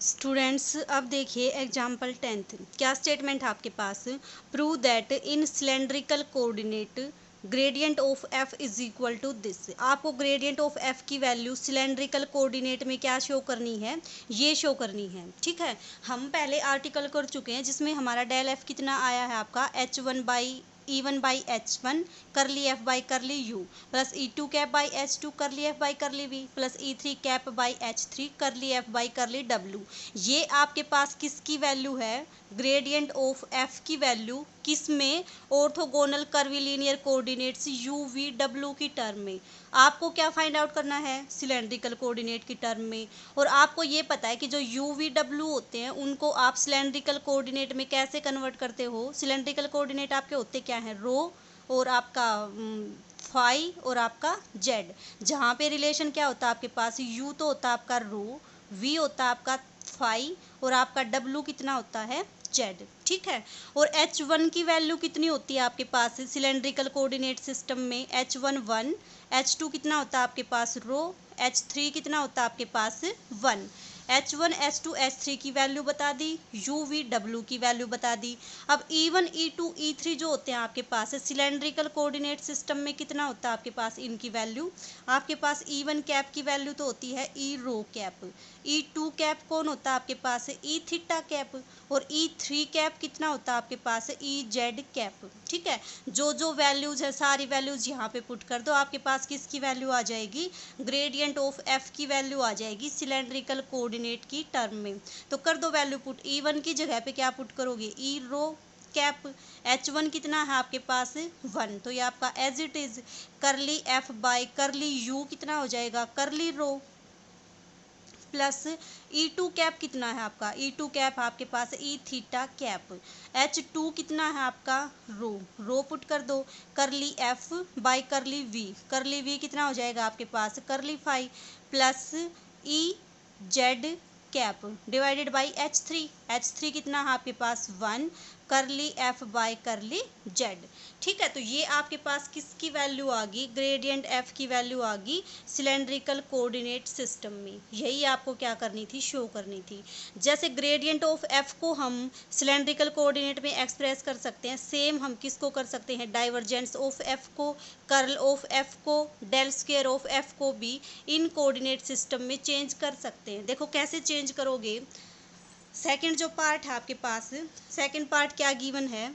Students अब देखिए example 10th। क्या स्टेटमेंट है आपके पास? Prove that in cylindrical coordinate gradient of F is equal to this. आपको ग्रेडियंट ऑफ एफ की वैल्यू सिलेंड्रिकल कोऑर्डिनेट में क्या शो करनी है? ये शो करनी है। ठीक है, हम पहले आर्टिकल कर चुके हैं जिसमें हमारा डेल एफ कितना आया है आपका H1/E1/H1 curly F by curly U plus E2 cap by H2 curly F by curly V plus E3 cap by H3 curly F by करली डब्ल्यू। ये आपके पास किसकी वैल्यू है? ग्रेडियंट ऑफ एफ की वैल्यू किस में? Orthogonal कर्विलीनियर coordinates you V W की term में। आपको क्या फाइंड आउट करना है? सिलेंड्रिकल कोऑर्डिनेट की टर्म में। और आपको ये पता है कि जो यू वी डब्ल्यू होते हैं उनको आप सिलेंड्रिकल कोऑर्डिनेट में कैसे कन्वर्ट करते हो? सिलेंड्रिकल कोऑर्डिनेट आपके होते क्या हैं? रो और आपका फाई और आपका जेड। जहाँ पे रिलेशन क्या होता है आपके पास? यू तो होता है आपका रो, वी होता है आपका फाई और आपका डब्ल्यू कितना होता है? जेड। ठीक है, और H1 की वैल्यू कितनी होती है आपके पास सिलेंड्रिकल कोऑर्डिनेट सिस्टम में? H1 1, H2 कितना होता है आपके पास? रो, H3 कितना होता है आपके पास? 1। H1 H2 H3 की वैल्यू बता दी, यू वी डब्ल्यू की वैल्यू बता दी। अब E1 E2 E3 जो होते हैं आपके पास सिलेंड्रिकल कोऑर्डिनेट सिस्टम में कितना होता है आपके पास? इनकी वैल्यू आपके पास E1 कैप की वैल्यू तो होती है E रो कैप, E2 कैप कौन होता है आपके पास? E थीटा कैप, और E3 कैप कितना होता है आपके पास? E Z cap. ठीक है, जो वैल्यूज है सारी वैल्यूज यहाँ पे पुट कर दो, आपके पास किसकी वैल्यू आ जाएगी? ग्रेडियंट ऑफ एफ की वैल्यू आ जाएगी सिलेंड्रिकल कोऑर्डिनेट की टर्म में। तो कर दो वैल्यू पुट। E1 की जगह पे क्या पुट करोगे? E रो कैप। H1 कितना है आपके पास? 1, तो ये आपका एज इट इज करली एफ बाय करली यू कितना हो जाएगा? करली रो प्लस E2 कैप कितना है आपका? E2 कैप आपके पास E थीटा कैप। H2 कितना है आपका? रो पुट कर दो, करली एफ बाय करली वी कितना हो जाएगा आपके पास? Curly phi plus E Z cap divided by H3 कितना है आपके पास? 1 करली एफ बाय करली जेड। ठीक है, तो ये आपके पास किसकी वैल्यू आ गई? ग्रेडियंट एफ की वैल्यू आ गई सिलेंड्रिकल कोऑर्डिनेट सिस्टम में। यही आपको क्या करनी थी? शो करनी थी। जैसे ग्रेडियंट ऑफ एफ को हम सिलेंड्रिकल कोऑर्डिनेट में एक्सप्रेस कर सकते हैं, सेम हम किसको कर सकते हैं? डाइवर्जेंस ऑफ एफ को, कर्ल ऑफ एफ को, डेल स्क्वायर ऑफ एफ को भी इन कोऑर्डिनेट सिस्टम में चेंज कर सकते हैं। देखो कैसे चेंज करोगे। सेकंड जो पार्ट है आपके पास, सेकंड पार्ट क्या गिवन है?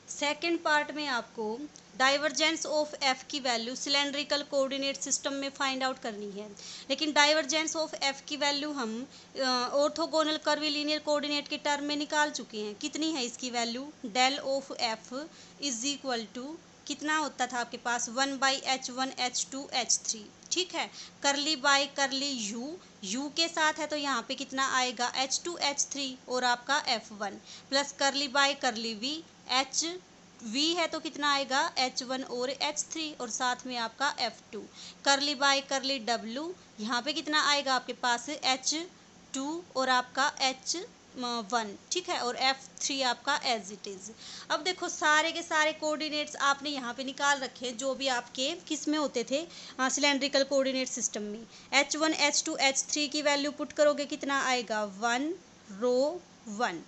सेकंड पार्ट में आपको डाइवर्जेंस ऑफ एफ की वैल्यू सिलेंड्रिकल कोऑर्डिनेट सिस्टम में फाइंड आउट करनी है। लेकिन डाइवर्जेंस ऑफ एफ की वैल्यू हम ऑर्थोगोनल कर्विलीनियर कोऑर्डिनेट के टर्म में निकाल चुके हैं। कितनी है इसकी value? Del of F is equal to कितना होता था आपके पास? 1/H1 H2 H3। ठीक है, करली बाय करली यू के साथ है तो यहाँ पे कितना आएगा? H2 H3 और आपका F1 plus curly by curly we, H we है तो कितना आएगा? H1 और H3 और साथ में आपका F2 करली बाय करली डब्ल्यू, यहाँ पे कितना आएगा आपके पास? H2 और आपका H1। ठीक है, और F3 आपका एज इट इज। अब देखो सारे के सारे कोऑर्डिनेट्स आपने यहाँ पे निकाल रखे हैं जो भी आपके किस में होते थे? सिलेंड्रिकल कोऑर्डिनेट सिस्टम में। H1 H2 H3 की वैल्यू पुट करोगे कितना आएगा? 1 रो 1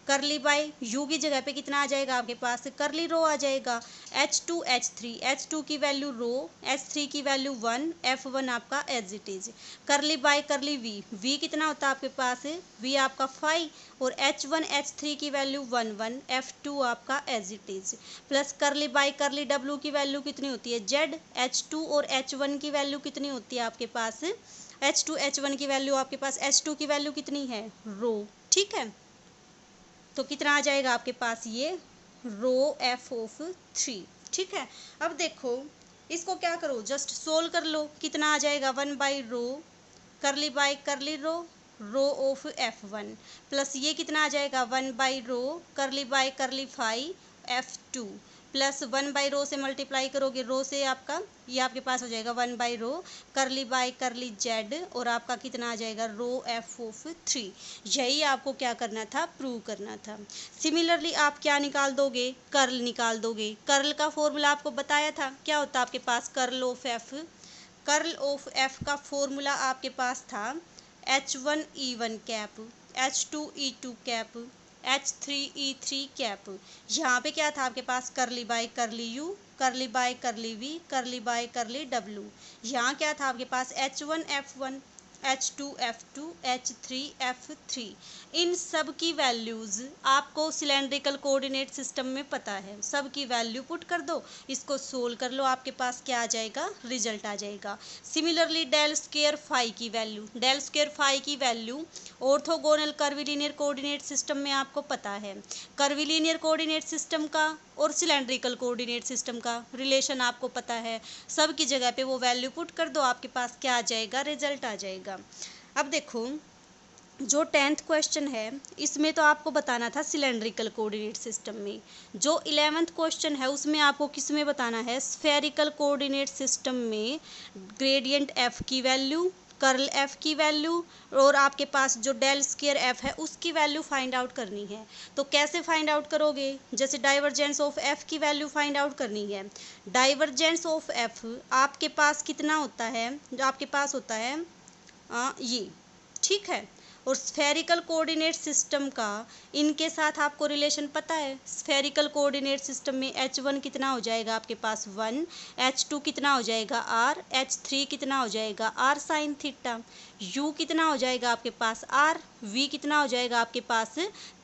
करली बाय यू की जगह पे कितना आ जाएगा आपके पास? करली रो आ जाएगा। H2 H3 की वैल्यू रो, H3 की वैल्यू 1, F1 आपका as it is. Curly by curly V कितना होता है आपके पास? वी आपका 5 और H1 H3 की वैल्यू 1 1, F2 आपका as it is plus curly by curly W की वैल्यू कितनी होती है? जेड। H2 और H1 की वैल्यू कितनी होती है आपके पास? H2 H1 की वैल्यू आपके पास H2 की वैल्यू कितनी है? रो। ठीक है, तो कितना आ जाएगा आपके पास? ये रो एफ ऑफ 3। ठीक है, अब देखो इसको क्या करो, जस्ट सोल्व कर लो। कितना आ जाएगा? 1 बाई रो करली बाय करली रो ऑफ F1 प्लस ये कितना आ जाएगा? 1 बाई रो करली बाय करली phi F2 plus 1 by rho से मल्टीप्लाई करोगे रो से आपका ये आपके पास हो जाएगा 1 बाई रो करली बाय करली जेड और आपका कितना आ जाएगा? रो एफ ऑफ 3। यही आपको क्या करना था? प्रूव करना था। सिमिलरली आप क्या निकाल दोगे? कर्ल निकाल दोगे। कर्ल का फॉर्मूला आपको बताया था, क्या होता है आपके पास? कर्ल ऑफ एफ का फॉर्मूला आपके पास था H1 E1 cap, H2 E2 cap, H3 E3 cap. यहाँ पे क्या था आपके पास, करली बाय करली यू, करली बाय करली वी, करली बाय करली डब्लू। यहाँ क्या था आपके पास, H1 F1, H2 F2, H3 F3। इन सब की वैल्यूज़ आपको सिलेंड्रिकल कोऑर्डिनेट सिस्टम में पता है, सब की वैल्यू पुट कर दो, इसको सोल्व कर लो, आपके पास क्या आ जाएगा, रिजल्ट आ जाएगा। सिमिलरली डेल स्क्वायर फाई की वैल्यू, डेल स्क्वायर फाई की value orthogonal curvilinear coordinate system में आपको पता है। कर्विलीनियर कोऑर्डिनेट सिस्टम का और सिलेंड्रिकल कोऑर्डिनेट सिस्टम का रिलेशन आपको पता है, सब की जगह पे वो वैल्यू पुट कर दो, आपके पास क्या आ जाएगा, रिजल्ट आ जाएगा। अब देखो जो 10th क्वेश्चन है इसमें तो आपको बताना था सिलेंड्रिकल कोऑर्डिनेट सिस्टम में। जो 11th क्वेश्चन है उसमें आपको किस में बताना है, स्फेरिकल कोऑर्डिनेट सिस्टम में ग्रेडियंट एफ की वैल्यू, कर्ल एफ की वैल्यू और आपके पास जो डेल स्क्वायर एफ है उसकी वैल्यू फाइंड आउट करनी है। तो कैसे फाइंड आउट करोगे, जैसे डाइवर्जेंस ऑफ एफ की वैल्यू फाइंड आउट करनी है। डाइवर्जेंस ऑफ एफ आपके पास कितना होता है, जो आपके पास होता है ये, ठीक है। और स्फेरिकल कोऑर्डिनेट सिस्टम का इनके साथ आपको रिलेशन पता है। स्फेरिकल कोऑर्डिनेट सिस्टम में H1 कितना हो जाएगा आपके पास 1, H2 कितना हो जाएगा R, H3 कितना हो जाएगा R साइन थीटा, U कितना हो जाएगा आपके पास R, V कितना हो जाएगा आपके पास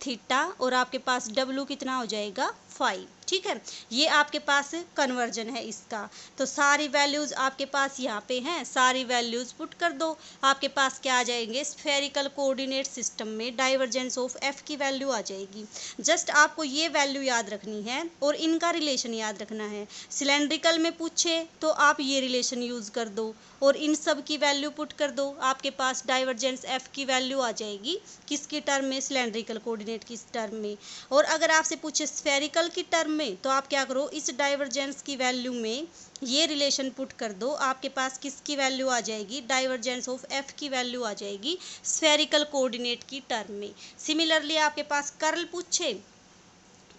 थीटा और आपके पास W कितना हो जाएगा फाई, ठीक है। ये आपके पास कन्वर्जन है इसका। तो सारी वैल्यूज़ आपके पास यहाँ पे हैं, सारी वैल्यूज़ पुट कर दो, आपके पास क्या आ जाएंगे, स्फेरिकल कोऑर्डिनेट सिस्टम में डाइवर्जेंस ऑफ एफ की वैल्यू आ जाएगी। जस्ट आपको ये वैल्यू याद रखनी है और इनका रिलेशन याद रखना है। सिलेंड्रिकल में पूछे तो आप ये रिलेशन यूज़ कर दो और इन सब की वैल्यू पुट कर दो, आपके पास डाइवर्जेंस एफ की वैल्यू आ जाएगी किसकी टर्म में, सिलेंड्रिकल कोऑर्डिनेट की टर्म में। और अगर आपसे पूछे स्फेरिकल की टर्म में तो आप क्या करो, इस डाइवर्जेंस की वैल्यू में ये रिलेशन पुट कर दो, आपके पास किसकी वैल्यू आ जाएगी, डाइवर्जेंस ऑफ एफ की वैल्यू आ जाएगी स्फेरिकल कोऑर्डिनेट की टर्म में। सिमिलरली आपके पास कर्ल पूछे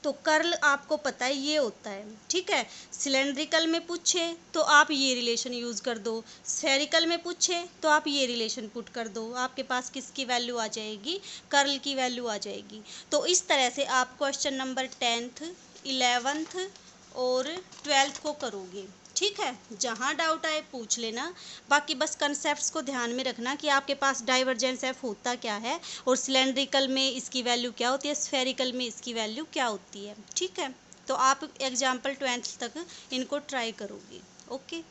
तो कर्ल आपको पता है ये होता है, ठीक है। सिलेंड्रिकल में पूछे तो आप ये रिलेशन यूज़ कर दो, स्फेरिकल में पूछे तो आप ये रिलेशन पुट कर दो, आपके पास किसकी वैल्यू आ जाएगी, कर्ल की वैल्यू आ जाएगी। तो इस तरह से आप क्वेश्चन नंबर 10th 11th और 12th को करोगे, ठीक है। जहाँ डाउट आए पूछ लेना, बाकी बस कंसेप्ट्स को ध्यान में रखना कि आपके पास डाइवर्जेंस एफ होता क्या है और सिलेंड्रिकल में इसकी वैल्यू क्या होती है, स्फेरिकल में इसकी वैल्यू क्या होती है, ठीक है। तो आप एग्जाम्पल 12th तक इनको ट्राई करोगे, ओके।